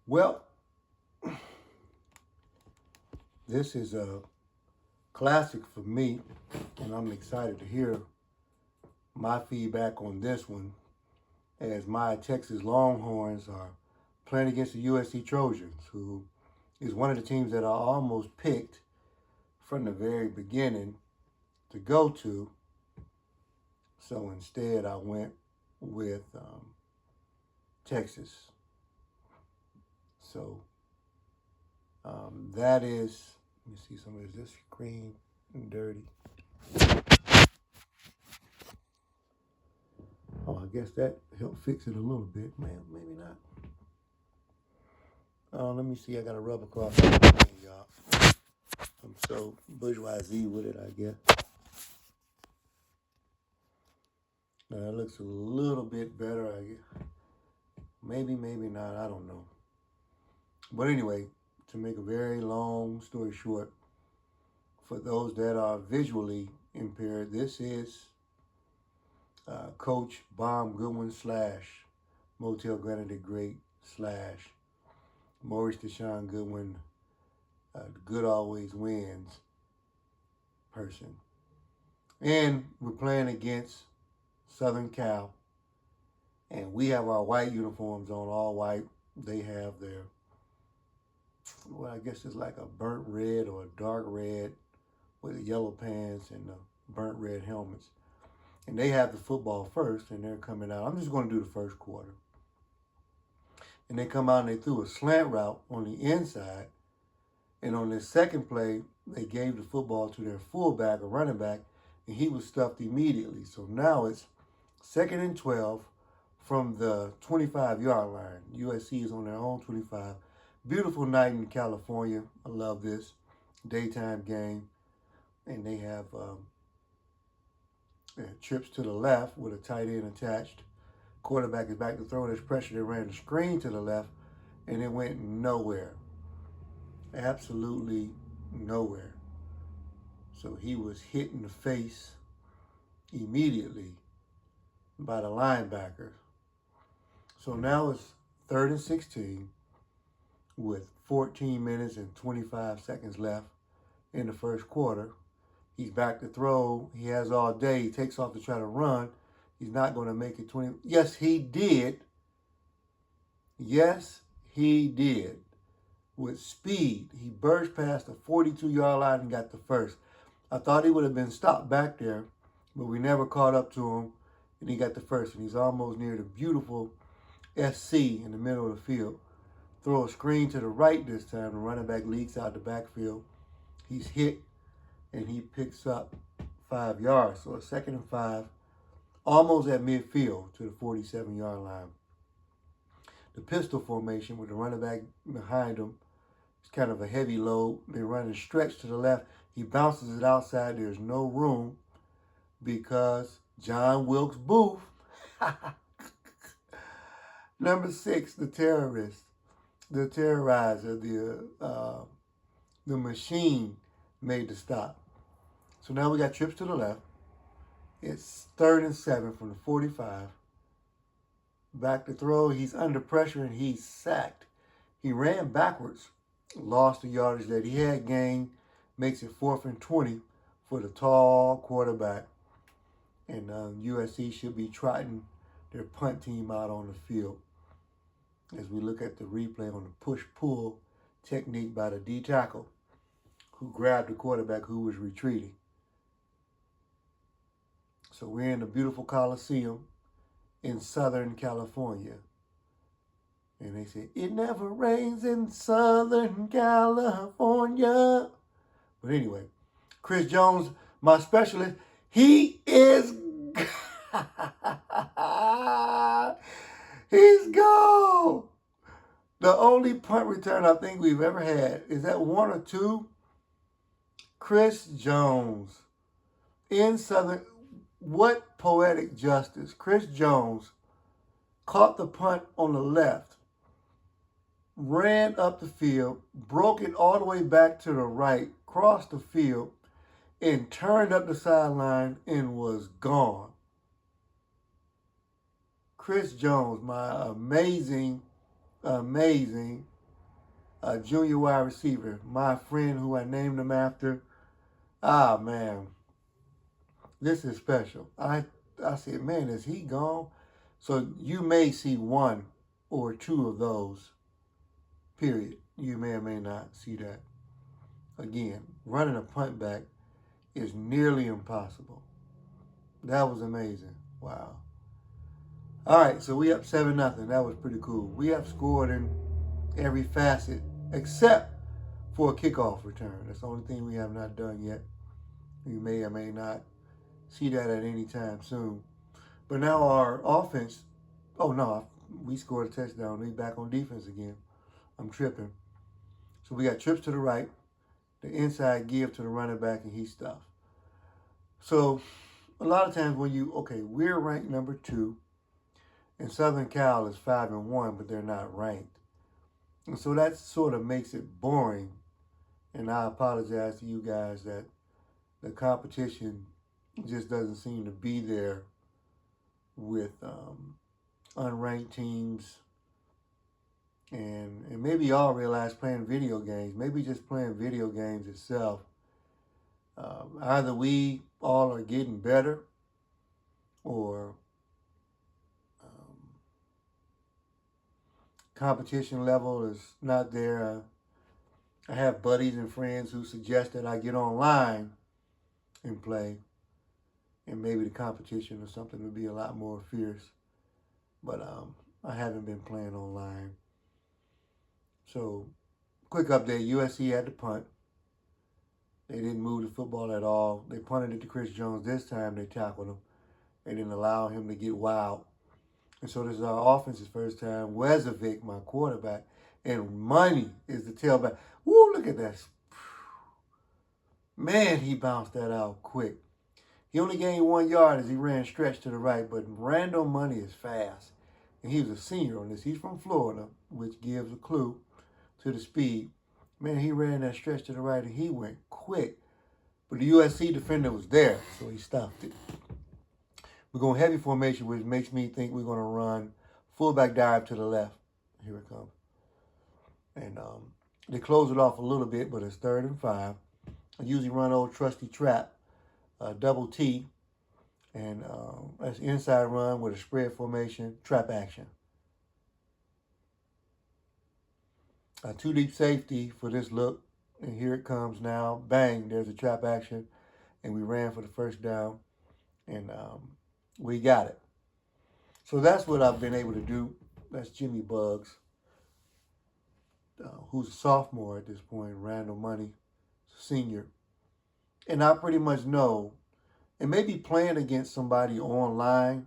Well, this is a classic for me, and I'm excited to hear my feedback on this one as my Texas Longhorns are playing against the USC Trojans, who is one of the teams that I almost picked from the very beginning to go to. So instead, I went with Texas. So that is, let me see some of this green and dirty. Oh, I guess that helped fix it a little bit. Man, maybe not. Oh, let me see. I got a rubber across the thing, y'all. I'm so bourgeoisie with it, I guess. Now that looks a little bit better, I guess. Maybe not. I don't know. But anyway, to make a very long story short, for those that are visually impaired, this is Coach Bomb Goodwin slash Motel Granite Great slash Maurice Deshaun Goodwin, good always wins person. And we're playing against Southern Cal. And we have our white uniforms on, all white. They have their, well, I guess it's like a burnt red or a dark red with the yellow pants and the burnt red helmets. And they have the football first, and they're coming out. I'm just going to do the first quarter. And they come out and they threw a slant route on the inside. And on this second play, they gave the football to their fullback or running back, and he was stuffed immediately. So now it's 2nd and 12 from the 25-yard line. USC is on their own 25. Beautiful night in California. I love this. Daytime game. And they have trips to the left with a tight end attached. Quarterback is back to throw. There's pressure. They ran the screen to the left, and it went nowhere. Absolutely nowhere. So he was hit in the face immediately by the linebacker. So now it's 3rd and 16 with 14 minutes and 25 seconds left in the first quarter. He's back to throw. He has all day. He takes off to try to run. He's not going to make it 20. Yes, he did. Yes, he did. With speed, he burst past the 42-yard line and got the first. I thought he would have been stopped back there, but we never caught up to him, and he got the first. And he's almost near the beautiful SC in the middle of the field. Throw a screen to the right this time. The running back leaks out the backfield. He's hit, and he picks up 5 yards. So a 2nd and 5, almost at midfield to the 47-yard line. The pistol formation with the running back behind him. It's kind of a heavy load. They run a stretch to the left. He bounces it outside. There's no room because John Wilkes Booth, number 6, the terrorist, the terrorizer, the machine made the stop. So now we got trips to the left. It's 3rd and 7 from the 45. Back to throw. He's under pressure and he's sacked. He ran backwards, lost the yardage that he had gained, makes it 4th and 20 for the tall quarterback. And USC should be trotting their punt team out on the field as we look at the replay on the push-pull technique by the D tackle who grabbed the quarterback who was retreating. So we're in the beautiful Coliseum in Southern California. And they say, it never rains in Southern California. But anyway, Chris Jones, my specialist, he is, he's gone. The only punt return I think we've ever had, is that 1 or 2? Chris Jones in Southern, what poetic justice. Chris Jones caught the punt on the left, ran up the field, broke it all the way back to the right, crossed the field, and turned up the sideline and was gone. Chris Jones, my amazing junior wide receiver. My friend who I named him after. Ah, man, this is special. I said, man, is he gone? So you may see one or two of those, period. You may or may not see that. Again, running a punt back is nearly impossible. That was amazing. Wow. All right, so we up 7-0. That was pretty cool. We have scored in every facet except for a kickoff return. That's the only thing we have not done yet. You may or may not see that at any time soon. But now our offense, oh no, we scored a touchdown. We back on defense again. I'm tripping. So we got trips to the right, the inside give to the running back, and he stuff. So a lot of times when we're ranked number 2, and Southern Cal is 5-1, but they're not ranked. And so that sort of makes it boring. And I apologize to you guys that the competition just doesn't seem to be there with unranked teams. And maybe y'all realize playing video games, maybe just playing video games itself, either we all are getting better or competition level is not there. I have buddies and friends who suggest that I get online and play, and maybe the competition or something would be a lot more fierce. But I haven't been playing online. So, quick update, USC had to punt. They didn't move the football at all. They punted it to Chris Jones. This time they tackled him. They didn't allow him to get wild. And so this is our offense's first time. Wezovic, my quarterback, and Money is the tailback. Woo, look at that. Man, he bounced that out quick. He only gained 1 yard as he ran stretch to the right, but Randall Money is fast. And he was a senior on this. He's from Florida, which gives a clue to the speed. Man, he ran that stretch to the right, and he went quick. But the USC defender was there, so he stopped it. We're going heavy formation, which makes me think we're going to run fullback dive to the left. Here it comes. And they close it off a little bit, but it's 3rd and 5. I usually run old trusty trap, double T, and that's inside run with a spread formation, trap action. 2 deep safety for this look, and here it comes now. Bang, there's a trap action, and we ran for the first down, and we got it. So that's what I've been able to do. That's Jimmy Bugs, who's a sophomore at this point, Randall Money, senior. And I pretty much know, and maybe playing against somebody online,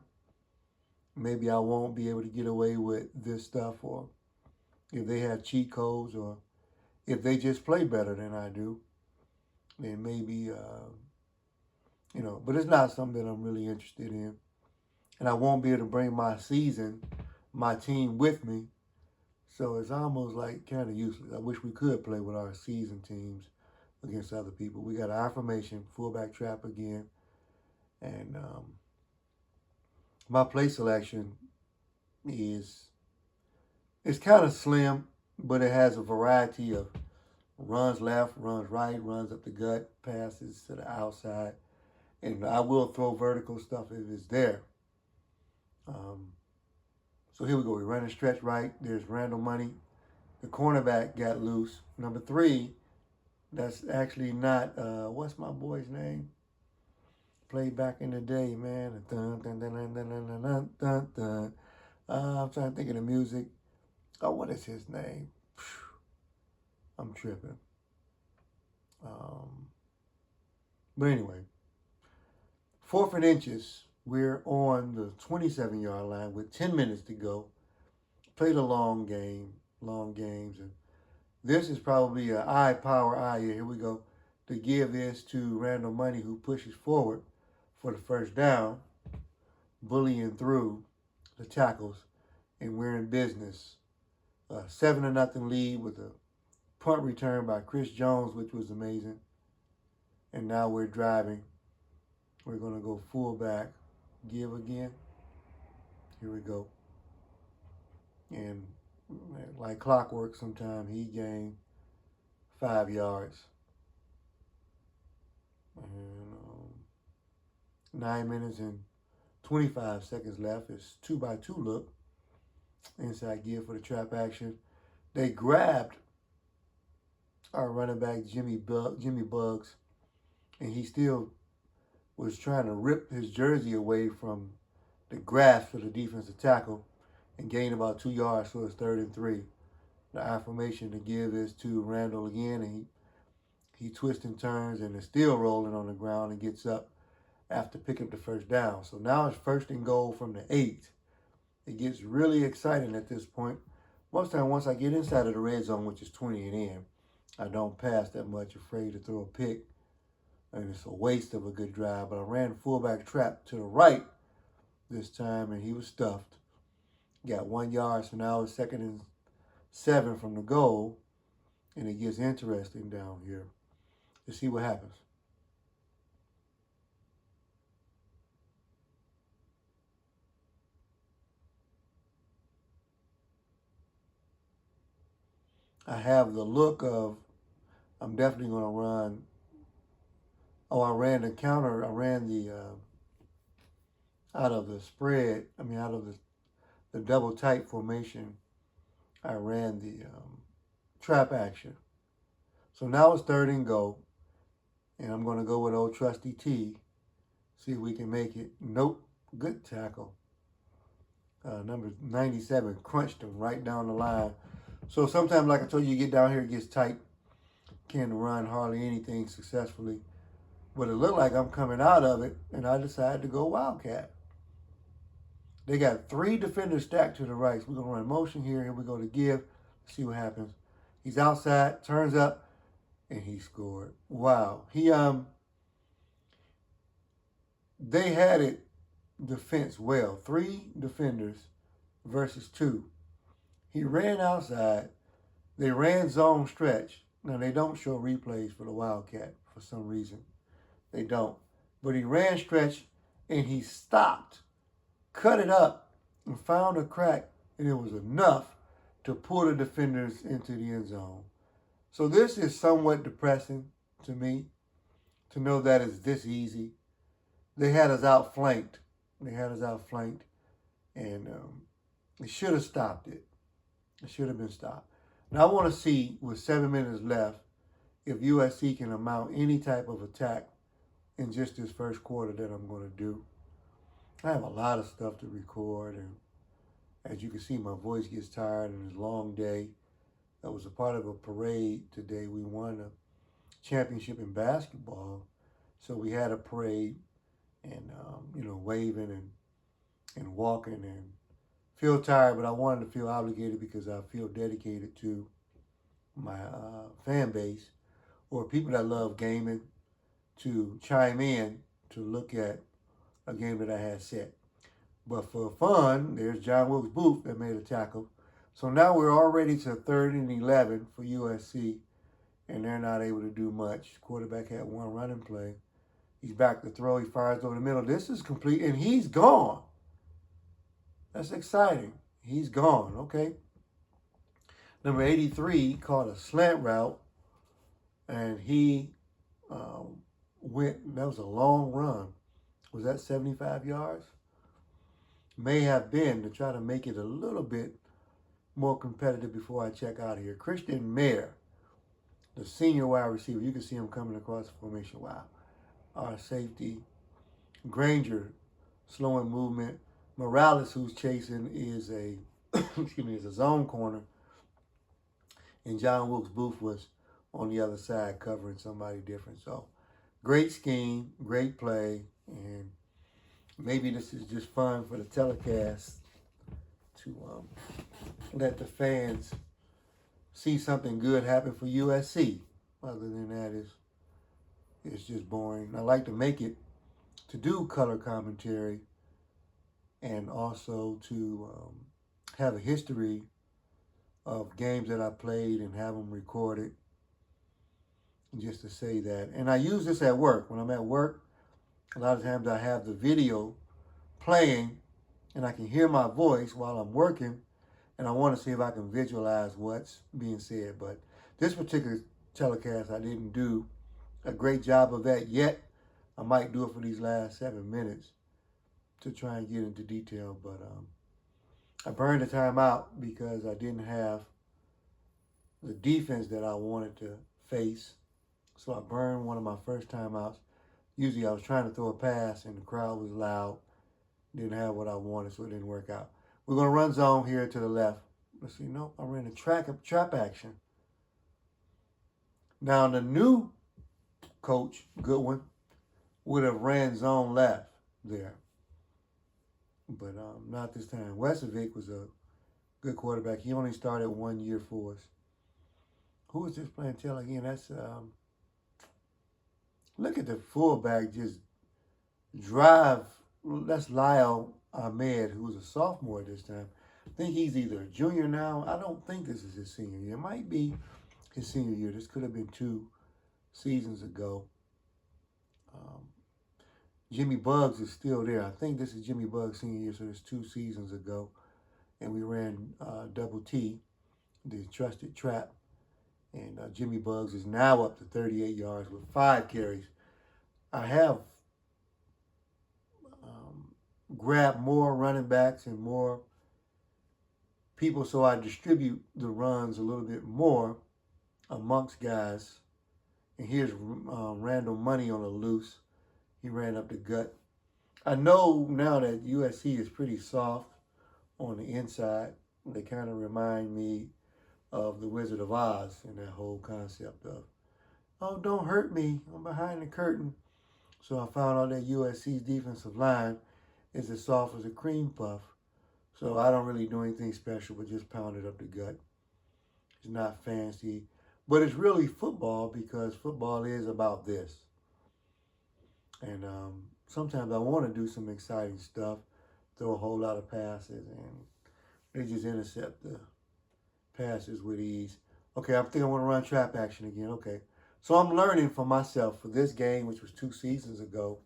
maybe I won't be able to get away with this stuff, or if they have cheat codes, or if they just play better than I do, then maybe, but it's not something that I'm really interested in. And I won't be able to bring my team with me. So it's almost like kind of useless. I wish we could play with our season teams against other people. We got our formation, fullback trap again. And my play selection is kind of slim, but it has a variety of runs left, runs right, runs up the gut, passes to the outside. And I will throw vertical stuff if it's there. So here we go. We run a stretch right. There's Randall Money. The cornerback got loose. Number 3, that's actually not, what's my boy's name? Played back in the day, man. Dun, dun, dun, dun, dun, dun, dun, dun, dun. I'm trying to think of the music. Oh, what is his name? I'm tripping. But anyway, 4th and inches. We're on the 27-yard line with 10 minutes to go. Played a long games. And this is probably an power eye. Here we go. To give this to Randall Money, who pushes forward for the first down, bullying through the tackles, and we're in business. 7-0 lead with a punt return by Chris Jones, which was amazing. And now we're driving. We're going to go fullback. Give again. Here we go. And man, like clockwork. Sometime he gained 5 yards. And 9 minutes and 25 seconds left. It's 2-by-2 look. Inside gear for the trap action. They grabbed our running back Jimmy Bugs, and he still was trying to rip his jersey away from the grasp of the defensive tackle and gained about 2 yards, so it's 3rd and 3. The affirmation to give is to Randall again, and he twists and turns and is still rolling on the ground and gets up after picking up the first down. So now it's 1st and goal from the 8. It gets really exciting at this point. Most time, once I get inside of the red zone, which is 20 and in, I don't pass that much, afraid to throw a pick. And it's a waste of a good drive. But I ran fullback trap to the right this time, and he was stuffed. Got 1 yard, so now it's 2nd and 7 from the goal. And it gets interesting down here. Let's see what happens. I have the look of, I'm definitely going to run. Oh, I ran the counter. I ran the, out of the spread. Out of the double tight formation. I ran the trap action. So now it's 3rd and goal. And I'm going to go with old trusty T. See if we can make it. Nope. Good tackle. Number 97 crunched him right down the line. So sometimes, like I told you, you get down here, it gets tight. Can't run hardly anything successfully. But it looked like I'm coming out of it, and I decided to go Wildcat. They got 3 defenders stacked to the right. So we're going to run motion here. Here we go to give. See what happens. He's outside, turns up, and he scored. Wow. They had it defense well. 3 defenders versus 2. He ran outside. They ran zone stretch. Now, they don't show replays for the Wildcat for some reason. They don't. But he ran stretch, and he stopped, cut it up, and found a crack, and it was enough to pull the defenders into the end zone. So this is somewhat depressing to me, to know that it's this easy. They had us outflanked. And they should have stopped it. It should have been stopped. Now I want to see, with 7 minutes left, if USC can mount any type of attack in just this first quarter that I'm going to do. I have a lot of stuff to record, and as you can see, my voice gets tired, and it's a long day. I was a part of a parade today. We won a championship in basketball, so we had a parade, and waving and walking, and feel tired, but I wanted to feel obligated because I feel dedicated to my fan base, or people that love gaming, to chime in to look at a game that I had set. But for fun, there's John Wilkes Booth that made a tackle. So now we're already to 3rd and 11 for USC, and they're not able to do much. Quarterback had 1 running play. He's back to throw. He fires over the middle. This is complete, and he's gone. That's exciting. He's gone. Okay. Number 83 caught a slant route, and he went. That was a long run. Was that 75 yards? May have been, to try to make it a little bit more competitive before I check out of here. Christian Mayer, the senior wide receiver. You can see him coming across the formation. Wow. Our safety. Granger, slowing movement. Morales, who's chasing, is a is a zone corner. And John Wilkes Booth was on the other side covering somebody different. So great scheme, great play, and maybe this is just fun for the telecast to let the fans see something good happen for USC. Other than that, it's just boring. I like to make it to do color commentary, and also to have a history of games that I played and have them recorded, just to say that. And I use this at work. When I'm at work, a lot of times I have the video playing, and I can hear my voice while I'm working, and I want to see if I can visualize what's being said. But this particular telecast, I didn't do a great job of that yet. I might do it for these last 7 minutes to try and get into detail, but I burned the time out because I didn't have the defense that I wanted to face. So I burned one of my first timeouts. Usually I was trying to throw a pass and the crowd was loud. Didn't have what I wanted, so it didn't work out. We're going to run zone here to the left. Let's see. Nope, I ran a trap action. Now the new coach, Goodwin, would have ran zone left there. But not this time. Westovic was a good quarterback. He only started 1 year for us. Who was this playing tail again? That's look at the fullback just drive. That's Lyle Ahmed, who was a sophomore this time. I think he's either a junior now. I don't think this is his senior year. It might be his senior year. This could have been 2 seasons ago. Jimmy Bugs is still there. I think this is Jimmy Bugs' senior year, so it's 2 seasons ago. And we ran double T, the trusted trap. And Jimmy Bugs is now up to 38 yards with 5 carries. I have grabbed more running backs and more people, so I distribute the runs a little bit more amongst guys. And here's Randall Money on the loose. He ran up the gut. I know now that USC is pretty soft on the inside. They kind of remind me of the Wizard of Oz and that whole concept of, oh, don't hurt me, I'm behind the curtain. So I found out that USC's defensive line is as soft as a cream puff. So I don't really do anything special, but just pound it up the gut. It's not fancy, but it's really football because football is about this. And sometimes I want to do some exciting stuff, throw a whole lot of passes, and they just intercept the passes with ease. Okay, I think I want to run trap action again. Okay, so I'm learning for myself for this game, which was 2 seasons ago.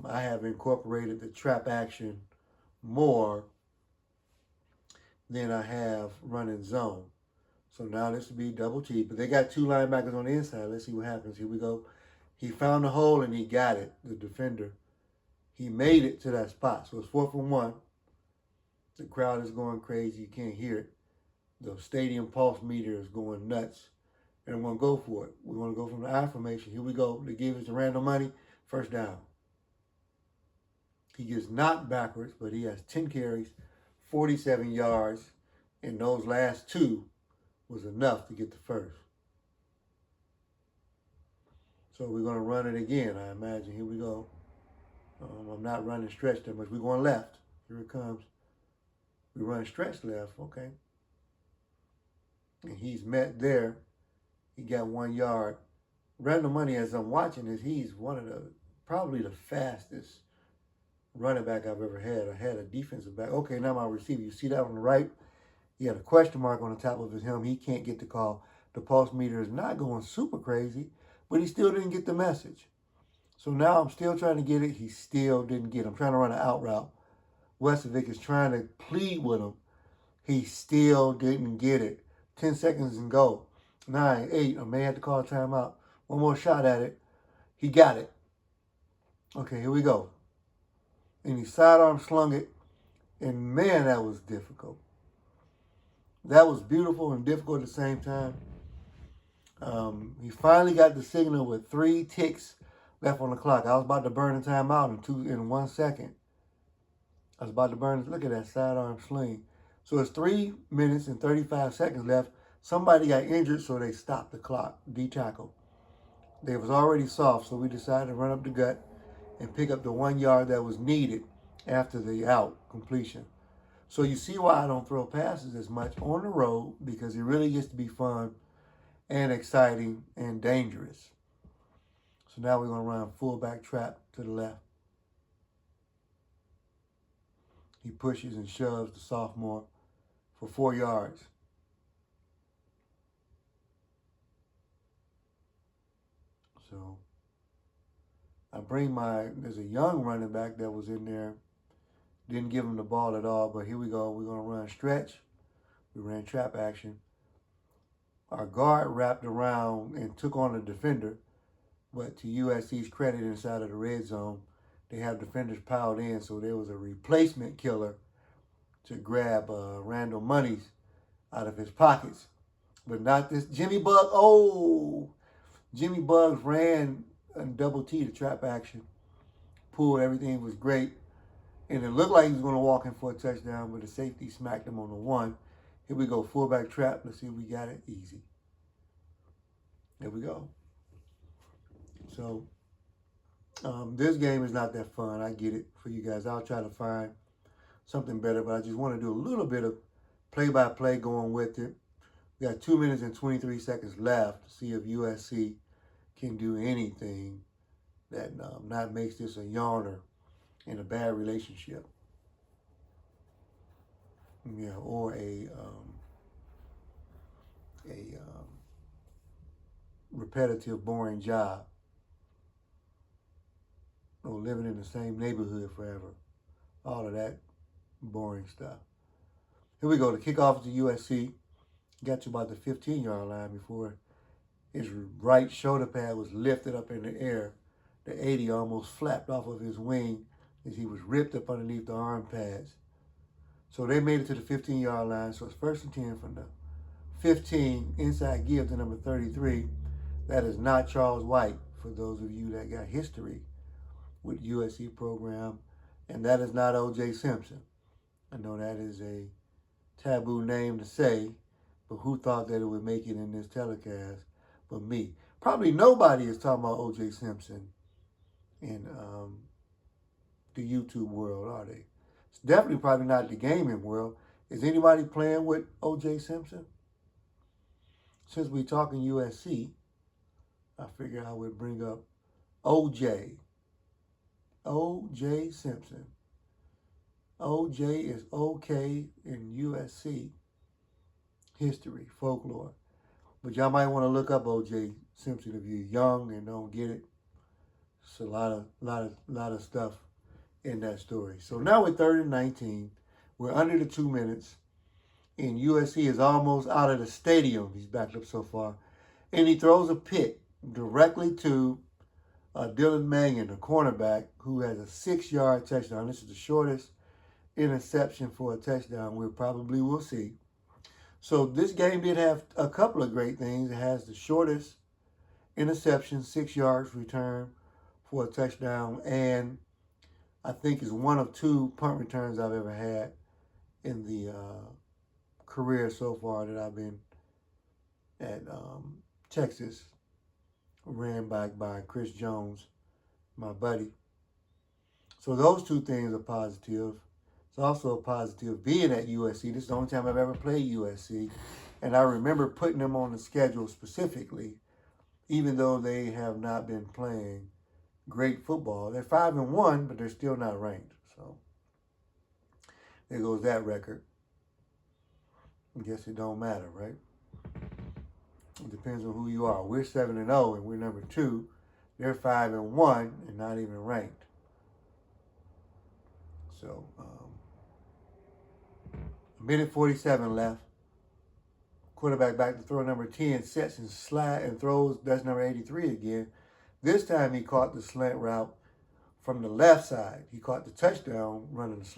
I have incorporated the trap action more than I have running zone. So now this will be double T, but they got 2 linebackers on the inside. Let's see what happens. Here we go. He found the hole and he got it, the defender. He made it to that spot. So it's 4th and 1. The crowd is going crazy. You can't hear it. The stadium pulse meter is going nuts. And we're going to go for it. We want to go from the I formation. Here we go. They give us the Randall Money. First down. He gets knocked backwards, but he has 10 carries, 47 yards, and those last 2 was enough to get the first. So we're going to run it again, I imagine. Here we go. I'm not running stretch that much. We're going left. Here it comes. We run stretch left. Okay. And he's met there. He got 1 yard. Randall Money, as I'm watching this, he's one of probably the fastest running back I've ever had. I had a defensive back. Okay, now my receiver. You see that on the right? He had a question mark on the top of his helmet. He can't get the call. The pulse meter is not going super crazy, but he still didn't get the message. So now I'm still trying to get it. He still didn't get it. I'm trying to run an out route. Westovic is trying to plead with him. He still didn't get it. 10 seconds and go. 9, 8. I may have to call a timeout. One more shot at it. He got it. Okay, here we go. And he sidearm slung it. And man, that was difficult. That was beautiful and difficult at the same time. He finally got the signal with 3 ticks left on the clock. I was about to burn the time out in 1 second. I was about to burn it. Look at that sidearm sling. So it's 3 minutes and 35 seconds left. Somebody got injured, so they stopped the clock. D-tackle. They was already soft, so we decided to run up the gut and pick up the 1 yard that was needed after the out completion. So you see why I don't throw passes as much on the road, because it really gets to be fun and exciting and dangerous. So now we're going to run fullback trap to the left. He pushes and shoves the sophomore for 4 yards. So I bring there's a young running back that was in there Didn't give him the ball at all, but here we go. We're going to run stretch. We ran trap action. Our guard wrapped around and took on a defender, but to USC's credit, inside of the red zone, they have defenders piled in, so there was a replacement killer to grab Randall Monies out of his pockets. But not this Jimmy Bug. Oh, Jimmy Bugs ran and double T the trap action. Pulled, everything was great. And it looked like he was going to walk in for a touchdown, but the safety smacked him on the one. Here we go, fullback trap. Let's see if we got it. Easy. There we go. So this game is not that fun. I get it for you guys. I'll try to find something better, but I just want to do a little bit of play-by-play going with it. We got 2 minutes and 23 seconds left to see if USC can do anything that not makes this a yawner in a bad relationship. Yeah, or a repetitive, boring job, or living in the same neighborhood forever. All of that boring stuff. Here we go. The kickoff to USC. Got to about the 15-yard line before his right shoulder pad was lifted up in the air. The 80 almost flapped off of his wing as he was ripped up underneath the arm pads. So they made it to the 15-yard line. So it's 1st and 10 from the 15. Inside give to number 33. That is not Charles White, for those of you that got history with USC program. And that is not O.J. Simpson. I know that is a taboo name to say, but who thought that it would make it in this telecast but me? Probably nobody is talking about O.J. Simpson in the YouTube world, are they? It's definitely probably not the gaming world. Is anybody playing with O.J. Simpson? Since we're talking USC, I figured I would bring up O.J. O.J. Simpson. O.J. is okay in USC history, folklore. But y'all might want to look up O.J. Simpson if you're young and don't get it. It's a lot of stuff in that story. So now we're 3rd and 19. We're under the 2 minutes. And USC is almost out of the stadium. He's backed up so far. And he throws a pick directly to Dylan Mannion, the cornerback, who has a 6-yard touchdown. This is the shortest interception for a touchdown we probably will see. So this game did have a couple of great things. It has the shortest interception, 6 yards return for a touchdown, and I think is one of 2 punt returns I've ever had in the career so far that I've been at Texas, ran back by Chris Jones, my buddy. So those 2 things are positive. It's also a positive being at USC. This is the only time I've ever played USC. And I remember putting them on the schedule specifically, even though they have not been playing great football. They're 5-1, but they're still not ranked. So there goes that record. I guess it don't matter, right? It depends on who you are. We're 7-0 and we're number 2. They're 5-1 and not even ranked. So, 1:47 left. Quarterback back to throw, number 10, sets and slide and throws. That's number 83 again. This time he caught the slant route from the left side. He caught the touchdown running the slant.